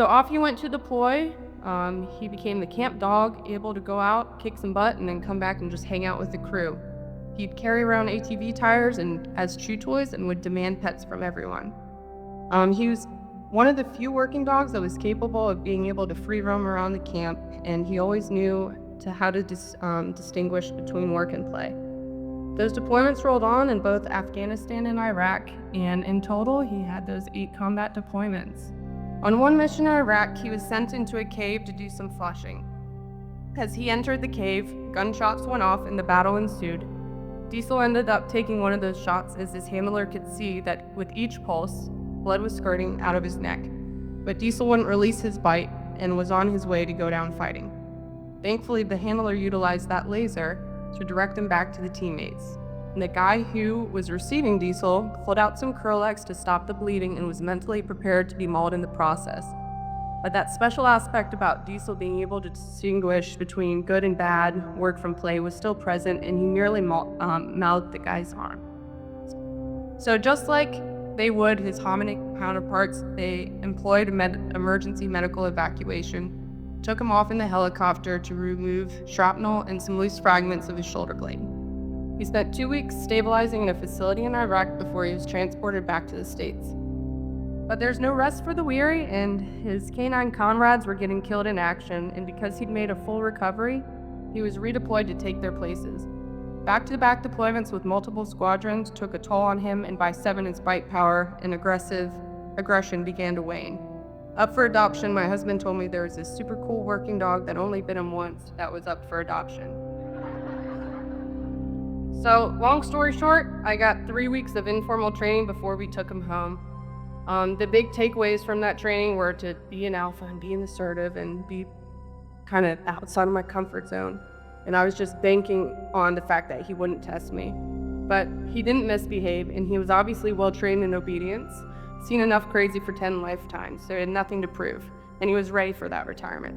So off he went to deploy. He became the camp dog, able to go out, kick some butt, and then come back and just hang out with the crew. He'd carry around ATV tires and as chew toys and would demand pets from everyone. He was one of the few working dogs that was capable of being able to free roam around the camp, and he always knew how to distinguish between work and play. Those deployments rolled on in both Afghanistan and Iraq, and in total, he had those 8 combat deployments. On one mission in Iraq, he was sent into a cave to do some flushing. As he entered the cave, gunshots went off and the battle ensued. Diesel ended up taking one of those shots as his handler could see that with each pulse, blood was skirting out of his neck. But Diesel wouldn't release his bite and was on his way to go down fighting. Thankfully, the handler utilized that laser to direct him back to the teammates. And the guy who was receiving Diesel pulled out some Curlex to stop the bleeding and was mentally prepared to be mauled in the process. But that special aspect about Diesel being able to distinguish between good and bad, work from play, was still present, and he merely mouthed the guy's arm. So just like they would his hominid counterparts, they employed emergency medical evacuation, took him off in the helicopter to remove shrapnel and some loose fragments of his shoulder blade. He spent 2 weeks stabilizing in a facility in Iraq before he was transported back to the States. But there's no rest for the weary, and his canine comrades were getting killed in action, and because he'd made a full recovery, he was redeployed to take their places. Back-to-back deployments with multiple squadrons took a toll on him, and by 7 his bite power and aggression began to wane. Up for adoption, my husband told me there was this super cool working dog that only bit him once that was up for adoption. So, long story short, I got 3 weeks of informal training before we took him home. The big takeaways from that training were to be an alpha and be an assertive and be kind of outside of my comfort zone. And I was just banking on the fact that he wouldn't test me. But he didn't misbehave, and he was obviously well trained in obedience, seen enough crazy for 10 lifetimes, so he had nothing to prove, and he was ready for that retirement.